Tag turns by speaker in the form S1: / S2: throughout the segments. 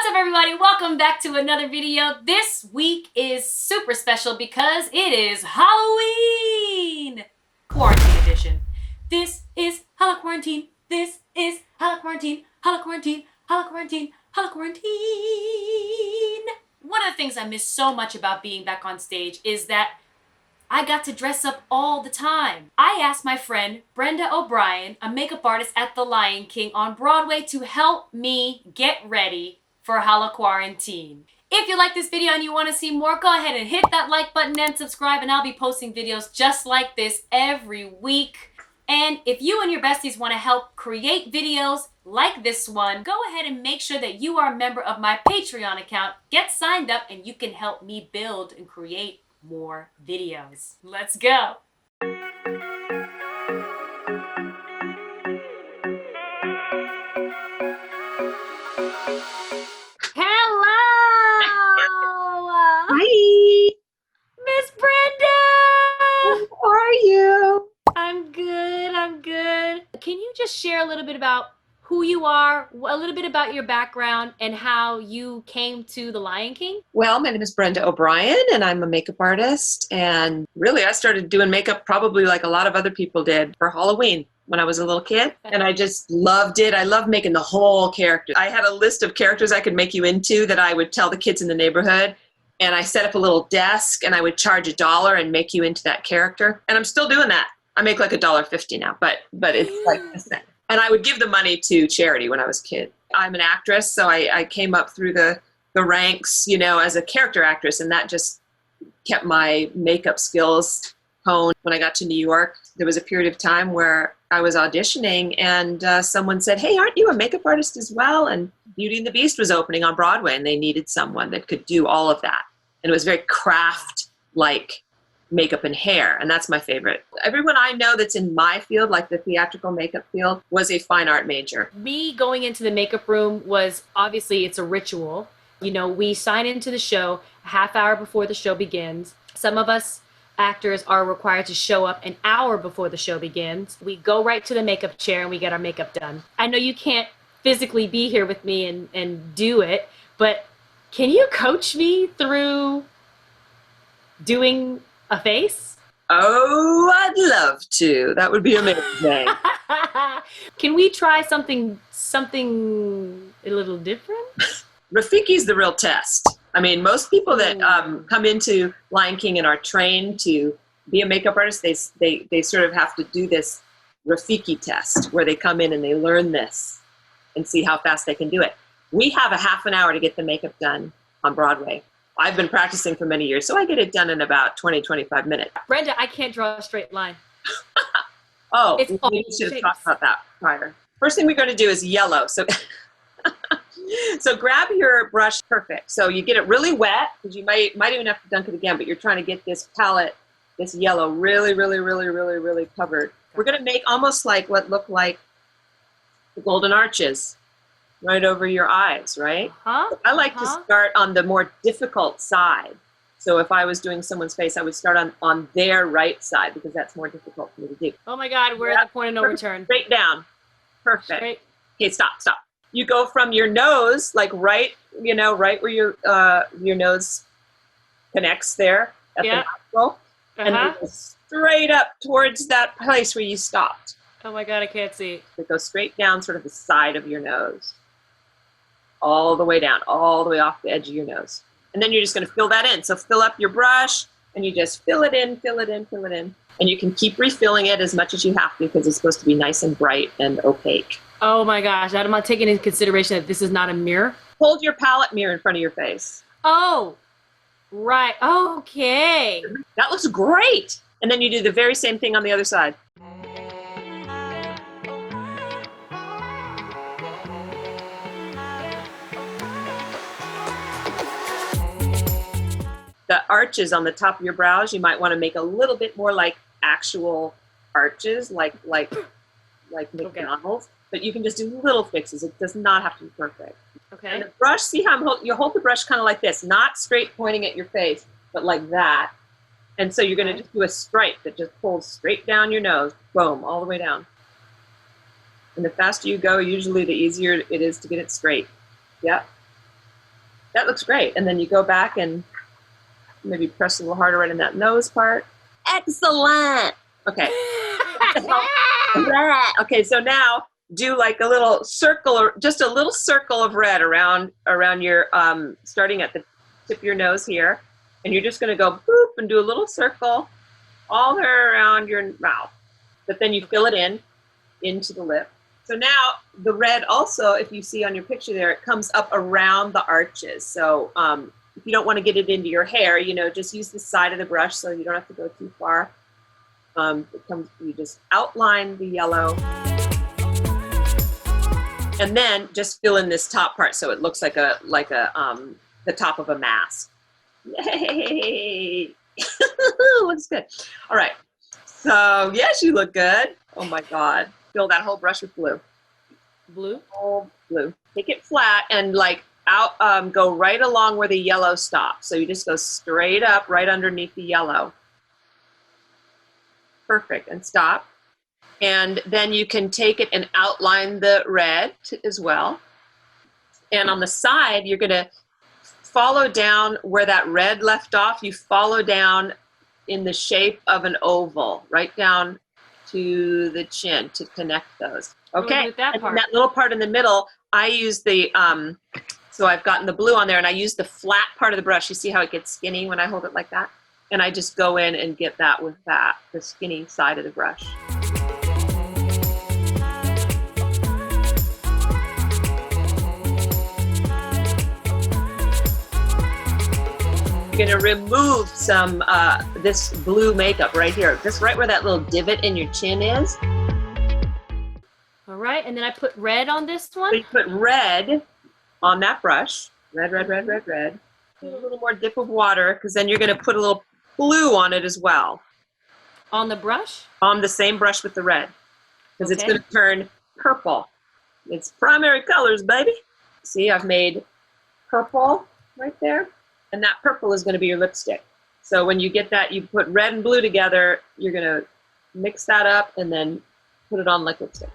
S1: What's up, everybody? Welcome back to another video. This week is super special because it is Halloween! Quarantine edition. This is Halla Quarantine. This is Halla Quarantine. Halla Quarantine. Halla Quarantine. Halla Quarantine. One of the things I miss so much about being back on stage is that I got to dress up all the time. I asked my friend Brenda O'Brien, a makeup artist at The Lion King on Broadway, to help me get ready for Halla Quarantine. If you like this video and you want to see more, go ahead and hit that like button and subscribe, and I'll be posting videos just like this every week. And if you and your besties want to help create videos like this one, go ahead and make sure that you are a member of my Patreon account. Get signed up and you can help me build and create more videos. Let's go. Hello.
S2: Hi.
S1: Miss Brenda.
S2: How are you?
S1: I'm good. I'm good. Can you just share a little bit about who you are, a little bit about your background, and how you came to The Lion King?
S2: Well, my name is Brenda O'Brien, and I'm a makeup artist. And really, I started doing makeup probably like a lot of other people did for Halloween when I was a little kid. And I just loved it. I loved making the whole character. I had a list of characters I could make you into that I would tell the kids in the neighborhood. And I set up a little desk, and I would charge $1 and make you into that character. And I'm still doing that. I make like $1.50 now, but it's like the same. And I would give the money to charity when I was a kid. I'm an actress, so I came up through the ranks, you know, as a character actress, and that just kept my makeup skills honed. When I got to New York, there was a period of time where I was auditioning, and someone said, "Hey, aren't you a makeup artist as well?" And Beauty and the Beast was opening on Broadway, and they needed someone that could do all of that. And it was very craft-like makeup and hair, and that's my favorite. Everyone I know that's in my field, like the theatrical makeup field, was a fine art major.
S1: Me going into the makeup room was, obviously, it's a ritual. You know, we sign into the show a half hour before the show begins. Some of us actors are required to show up an hour before the show begins. We go right to the makeup chair and we get our makeup done. I know you can't physically be here with me and do it, but can you coach me through doing a face?
S2: Oh, I'd love to. That would be amazing.
S1: Can we try something a little different?
S2: Rafiki's the real test. I mean, most people that come into Lion King and are trained to be a makeup artist, they sort of have to do this Rafiki test where they come in and they learn this and see how fast they can do it. We have a half an hour to get the makeup done on Broadway. I've been practicing for many years, so I get it done in about 20, 25 minutes.
S1: Brenda, I can't draw a straight line.
S2: Oh,
S1: It's
S2: we should have talked about that prior. First thing we're going to do is yellow. So, so grab your brush. Perfect. So you get it really wet, because you might even have to dunk it again, but you're trying to get this palette, this yellow, really, really, really, really, really covered. We're going to make almost like what look like the golden arches right over your eyes, right? I like to start on the more difficult side. So if I was doing someone's face, I would start on their right side, because that's more difficult for me to do.
S1: Oh my God, we're at the point of no return.
S2: Straight down. Perfect.
S1: Straight.
S2: Okay, stop. You go from your nose, like right where your nose connects there at the nostril, and then go straight up towards that place where you stopped.
S1: Oh my God, I can't see.
S2: It goes straight down sort of the side of your nose. All the way down, all the way off the edge of your nose. And then you're just going to fill that in. So fill up your brush, and you just fill it in, fill it in, fill it in. And you can keep refilling it as much as you have to, because it's supposed to be nice and bright and opaque.
S1: Oh my gosh, I'm not taking into consideration that this is not a mirror.
S2: Hold your palette mirror in front of your face.
S1: Oh, right. Okay.
S2: That looks great. And then you do the very same thing on the other side. The arches on the top of your brows, you might want to make a little bit more like actual arches, like McDonald's. But you can just do little fixes. It does not have to be perfect.
S1: Okay.
S2: And the brush, see how you hold the brush kind of like this, not straight pointing at your face, but like that. And so you're going to just do a stripe that just pulls straight down your nose, boom, all the way down. And the faster you go, usually the easier it is to get it straight. Yep. That looks great. And then you go back and maybe press a little harder right in that nose part. Excellent. Okay. Okay, so now do like a little circle, or just a little circle of red around your, starting at the tip of your nose here. And you're just going to go boop and do a little circle all the way around your mouth. But then you fill it into the lip. So now the red also, if you see on your picture there, it comes up around the arches. So if you don't want to get it into your hair, just use the side of the brush so you don't have to go too far. You just outline the yellow. And then just fill in this top part so it looks like the top of a mask. Yay! Looks good. All right. So yes, you look good. Oh my God. Fill that whole brush with blue.
S1: Blue?
S2: Oh, blue. Take it flat and go right along where the yellow stops. So you just go straight up right underneath the yellow. Perfect. And stop. And then you can take it and outline the red as well. And on the side, you're going to follow down where that red left off. You follow down in the shape of an oval, right down to the chin to connect those. Okay, and that little part in the middle, I use the, so I've gotten the blue on there and I use the flat part of the brush. You see how it gets skinny when I hold it like that? And I just go in and get that with the skinny side of the brush. You're gonna remove some, this blue makeup right here, just right where that little divot in your chin is.
S1: All right, and then I put red on this one?
S2: So you put red on that brush. Red, red, red, red, red. Put a little more dip of water, because then you're gonna put a little blue on it as well.
S1: On the brush?
S2: On the same brush with the red, because it's gonna turn purple. It's primary colors, baby. See, I've made purple right there, and that purple is gonna be your lipstick. So when you get that, you put red and blue together, you're gonna mix that up and then put it on like lipstick.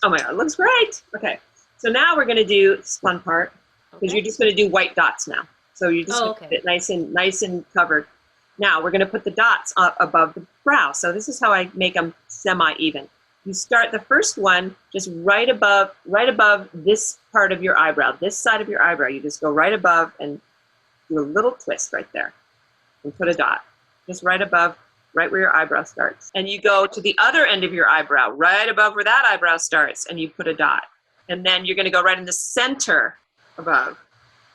S2: Oh my God, it looks great. Okay, so now we're gonna do this fun part, because you're just gonna do white dots now. So you just get it nice and covered. Now we're gonna put the dots up above the brow. So this is how I make them semi-even. You start the first one just right above this part of your eyebrow, this side of your eyebrow. You just go right above and do a little twist right there and put a dot, just right above, right where your eyebrow starts. And you go to the other end of your eyebrow, right above where that eyebrow starts, and you put a dot. And then you're gonna go right in the center above,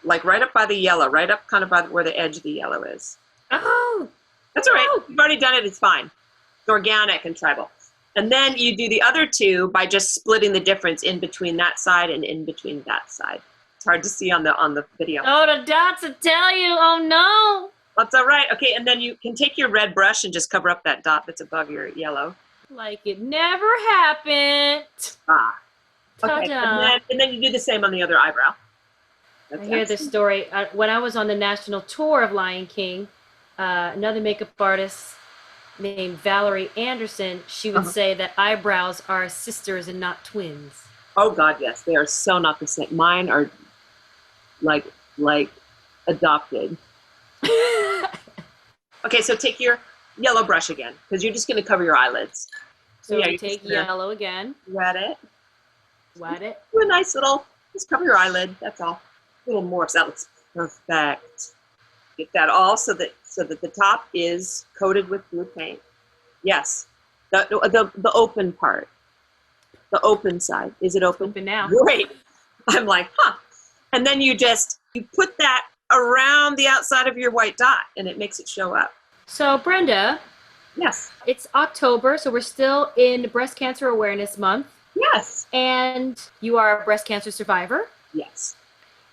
S2: like right up by the yellow, right up kind of by where the edge of the yellow is.
S1: Oh!
S2: That's all right, you've already done it, it's fine. It's organic and tribal. And then you do the other two by just splitting the difference in between that side and in between that side. It's hard to see on the video.
S1: Oh, the dots will tell you, oh no!
S2: That's all right. Okay, and then you can take your red brush and just cover up that dot that's above your yellow.
S1: Like it never happened.
S2: Ah. Okay, and then you do the same on the other eyebrow.
S1: I hear this story. When I was on the national tour of Lion King, another makeup artist named Valerie Anderson, she would say that eyebrows are sisters and not twins.
S2: Oh God, yes. They are so not the same. Mine are like adopted. Okay, so take your yellow brush again, because you're just going to cover your eyelids.
S1: So you take yellow again.
S2: Wet it.
S1: Wet it.
S2: Do a nice little, just cover your eyelid, that's all. A little more, so that looks perfect. Get that all so that the top is coated with blue paint. Yes, the open part. The open side. Is it open?
S1: Open now.
S2: Great. I'm like, huh. And then you put that around the outside of your white dot, and it makes it show up.
S1: So Brenda.
S2: Yes.
S1: It's October, so we're still in Breast Cancer Awareness Month.
S2: Yes.
S1: And you are a breast cancer survivor.
S2: Yes.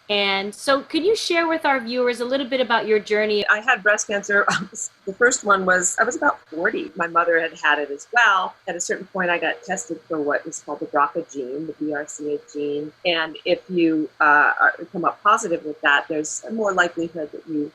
S1: And so could you share with our viewers a little bit about your journey?
S2: I had breast cancer. The first one was, I was about 40. My mother had it as well. At a certain point, I got tested for what is called the BRCA gene, the BRCA gene. And if you come up positive with that, there's a more likelihood that you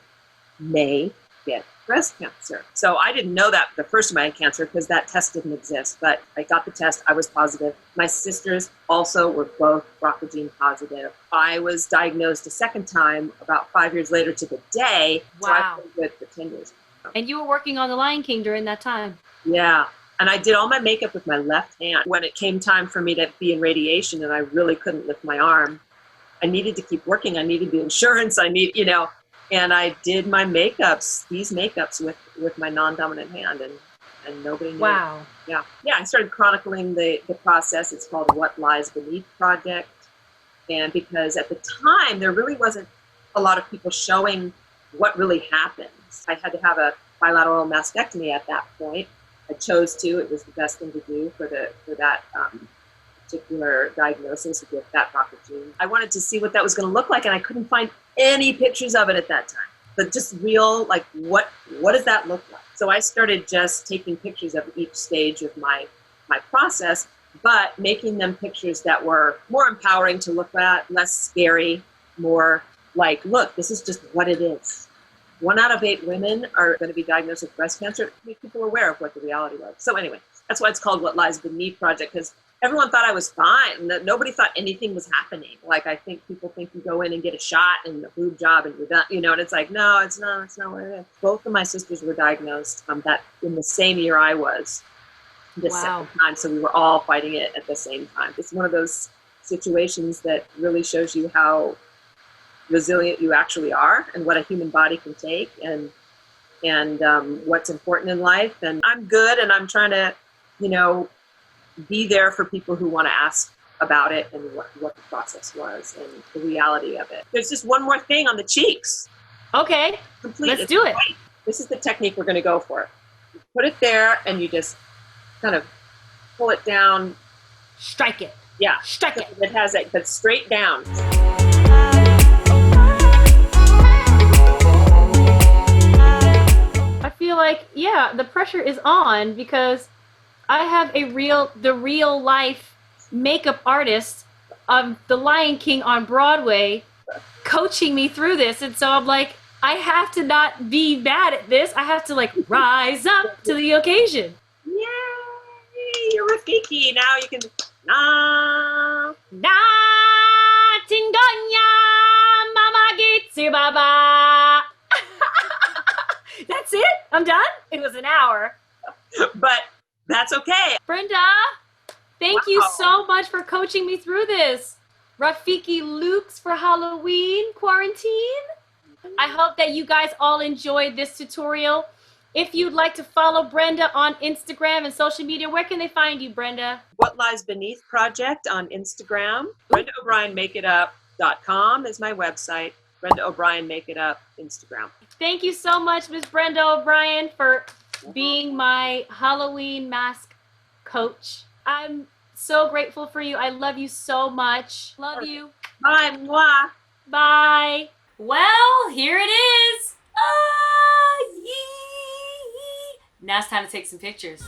S2: may get breast cancer. So I didn't know that the first time I had cancer because that test didn't exist. But I got the test. I was positive. My sisters also were both BRCA gene positive. I was diagnosed a second time about 5 years later to the day.
S1: Wow.
S2: So I've been good for 10 years.
S1: And you were working on The Lion King during that time.
S2: Yeah. And I did all my makeup with my left hand. When it came time for me to be in radiation and I really couldn't lift my arm, I needed to keep working. I needed the insurance. And I did my makeups, these makeups with my non-dominant hand, and nobody knew.
S1: Wow.
S2: Yeah. I started chronicling the process. It's called What Lies Beneath Project. And because at the time, there really wasn't a lot of people showing what really happens. I had to have a bilateral mastectomy at that point. I chose to. It was the best thing to do for that particular diagnosis with that BRCA gene. I wanted to see what that was going to look like, and I couldn't find any pictures of it at that time. But just real, like, what does that look like? So I started just taking pictures of each stage of my process, but making them pictures that were more empowering to look at, less scary, more like, look, this is just what it is. 1 out of 8 women are going to be diagnosed with breast cancer to make people aware of what the reality was. So anyway, that's why it's called What Lies Beneath Project, because everyone thought I was fine. Nobody thought anything was happening. Like, I think people think you go in and get a shot and a boob job and you're done, and it's like, no, it's not what it is. Both of my sisters were diagnosed that in the same year I was, the second time. So we were all fighting it at the same time. It's one of those situations that really shows you how resilient you actually are and what a human body can take and what's important in life. And I'm good, and I'm trying to, be there for people who want to ask about it and what the process was and the reality of it. There's just one more thing on the cheeks.
S1: Okay, let's do it.
S2: This is the technique we're going to go for. You put it there and you just kind of pull it down.
S1: Strike it.
S2: Yeah.
S1: Strike it.
S2: It has it, but straight down.
S1: I feel like, the pressure is on because I have the real life makeup artist of The Lion King on Broadway coaching me through this. And so I'm like, I have to not be bad at this. I have to rise up to the occasion.
S2: Yay! You're Rafiki. Now you can... Na
S1: tingonya mama gitsi baba. That's it? I'm done? It was an hour.
S2: But that's okay.
S1: Brenda, thank you so much for coaching me through this. Rafiki looks for Halloween quarantine. I hope that you guys all enjoyed this tutorial. If you'd like to follow Brenda on Instagram and social media, where can they find you, Brenda?
S2: What Lies Beneath Project on Instagram. Brenda O'Brien makeitup.com is my website. Brenda O'Brien Makeup Instagram.
S1: Thank you so much, Miss Brenda O'Brien, for being my Halloween mask coach. I'm so grateful for you. I love you so much. Love you.
S2: Bye. Mwah.
S1: Bye. Well, here it is. Now it's time to take some pictures.